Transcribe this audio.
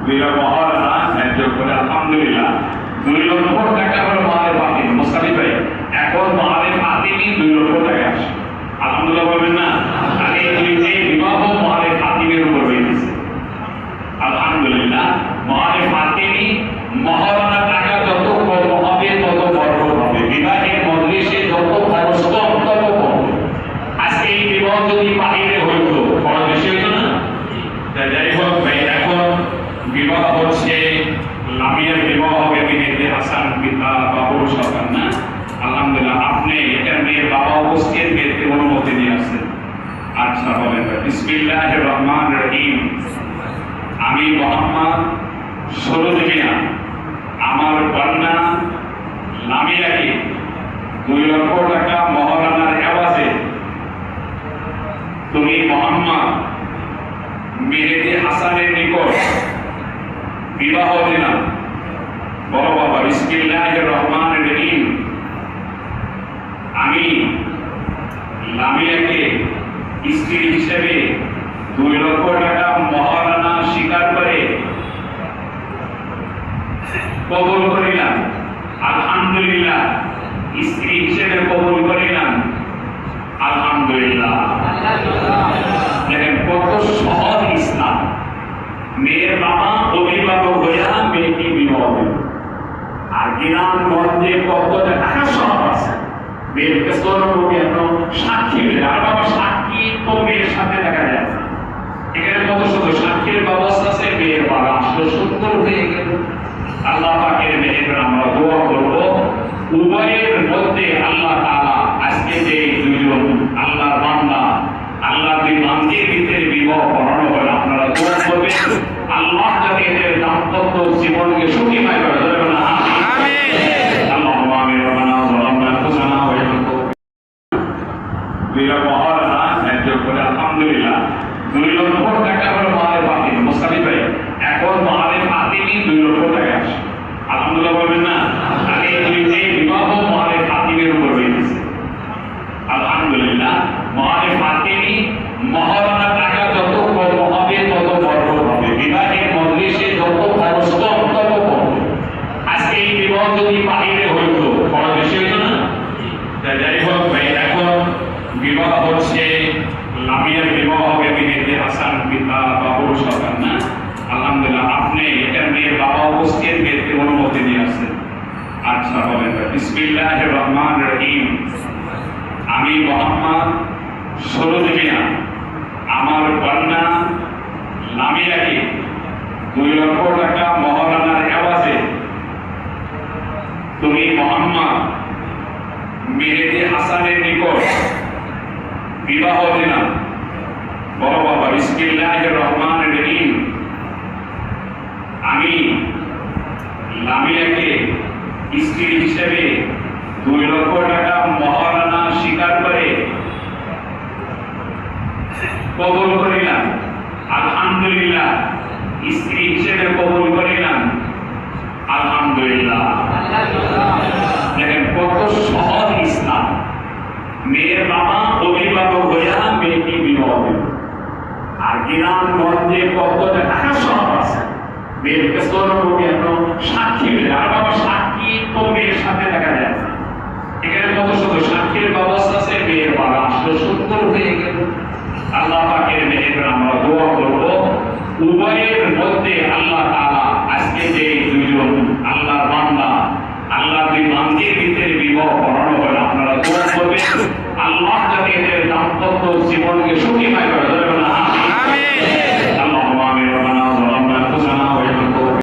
দুইটা মহারানা একযোগ করে আলহামদুলিল্লাহ 2 লক্ষ টাকা হলো মালে ফাতিমি মুস্তাফি ভাই। এখন মালে ফাতিমি 2 লক্ষ টাকা আসে, আলহামদুলিল্লাহ বলবেন না? আর এই বিবাহ মালে ফাতিমির উপর হয়েছে আলহামদুলিল্লাহ। মালে ফাতিমি মহারানা টাকা যত কম হবে তত বরকত হবে, বিবাহের মজলিসে যত খরচ কম তত কম। আজকে এই বিবাহ যদি বাহিরে হইতো বড় বেশি হইতো না? যাই হোক ভাই, এখন বিবাহ হচ্ছে লামিয়ার বিবাহ হবে মেহেদি হাসান পিতা বাবুর সরকার না? আলহামদুলিল্লাহ। আপনি এটার মেয়ের বাবা উপস্থিত, মেয়েকে অনুমতি নিয়ে আসছেন। আচ্ছা বলেন। বিসমিল্লাহির রহমানির রহিম। আমি মোহাম্মদ সরোজ মিয়া আমার কন্যা লামিয়াকে 2 লক্ষ টাকা মহারানার এওয়াজে তুমি মোহাম্মদ মেহেদি হাসানের নিকট বিবাহ দিলাম। বড় বাবা বিসমিল্লাহির রহমানির রহিম। আমি লামিয়াকে স্ত্রী হিসেবে 2 লক্ষ টাকা মহারানা স্বীকার করে কবুল করিলাম। আলহামদুলিল্লাহ। স্ত্রী হিসেবে কবুল করিলাম। আলহামদুলিল্লাহ। দেখেন কত সহজ ইসলাম। মেয়ের বাবা অভিভাবক হইয়া মেয়েকে বিবাহ দিল। আর গ্রামগঞ্জে কত টাকা সব আছে, মেয়ের পেছনে এখন সাক্ষী মিলে। আর বাবা সাক্ষী তো মেয়ের সাথে দেখা যায়, এখানে কত শুধু সাক্ষীর ব্যবস্থা আছে। মেয়ের বাবা আসলে সুন্দর হয়ে গেল। আল্লাহ পাকের মেহের আমরা দোয়া করব উভয়ের মধ্যে আল্লাহ তাআলা আজকে যে 2 জন আল্লাহর বান্দা, আল্লাহ 2 বান্দির ভিতরে বিবাহ পড়ানো হলো, আপনারা দোয়া করবেন আল্লাহ যাতে এদের দাম্পত্য জীবনকে সুখীময় করে দেবেন। আমিন। আল্লাহুম্মা আমিন। রব্বানা যালামনা আনফুসানা ওয়া ইন লাম দুইটা মহারানা একযোগ করে আলহামদুলিল্লাহ 2 লক্ষ টাকা হলো মালে ফাতিমি মুস্তাফি ভাই। এখন মালে ফাতিমি 2 লক্ষ টাকা আসে, আলহামদুলিল্লাহ বলবেন না? আর এই বিবাহ মালে ফাতিমির উপর হয়েছে আলহামদুলিল্লাহ। মালে ফাতিমি মহারানা টাকা যত কম হবে তত বরকত হবে, বিবাহের মজলিসে যত খরচ কম তত কম। আজকে এই বিবাহ যদি বাহিরে হইতো বড় বেশি হইতো না? যাই হোক ভাই, এখন বিবাহ হচ্ছে লামিয়ার বিবাহ হবে মেহেদি হাসান পিতা বাবুর সরকার না? আলহামদুলিল্লাহ। আপনি এটার মেয়ের বাবা উপস্থিত, মেয়েকে অনুমতি নিয়ে আসছেন। আচ্ছা বলেন। বিসমিল্লাহির রহমানির রহিম। আমি মোহাম্মদ সরোজ মিয়া আমার কন্যা লামিয়াকে 2 লক্ষ টাকা মহারানার এওয়াজে তুমি মোহাম্মদ মেহেদি হাসানের নিকট বিবাহ দিলাম। বড় বাবা বিসমিল্লাহির রহমানির রহিম। আমি লামিয়াকে স্ত্রী হিসেবে 2 লক্ষ টাকা মহারানা স্বীকার করে কবুল করিলাম। আলহামদুলিল্লাহ। স্ত্রী হিসেবে কবুল করিলাম। আলহামদুলিল্লাহ। দেখেন কত সহজ ইসলাম। মেয়ের বাবা অভিভাবক হইয়া মেয়েকে বিবাহ দিল। আর গ্রামগঞ্জে কত টাকা সব আছে, মেয়ের পেছনে এখন সাক্ষী মিলে। আর বাবা সাক্ষী তো মেয়ের সাথে দেখা যায়, এখানে কত শুধু সাক্ষীর ব্যবস্থা আছে। মেয়ের বাবা আসলে সুন্দর হয়ে গেল। আল্লাহ পাকের মেহের আমরা দোয়া করব উভয়ের মধ্যে আল্লাহ তাআলা আজকে যে 2 জন আল্লাহর বান্দা, আল্লাহ 2 বান্দির ভিতরে বিবাহ পড়ানো হলো, আপনারা দোয়া করবেন আল্লাহ যাতে এদের দাম্পত্য জীবনকে সুখীময় করে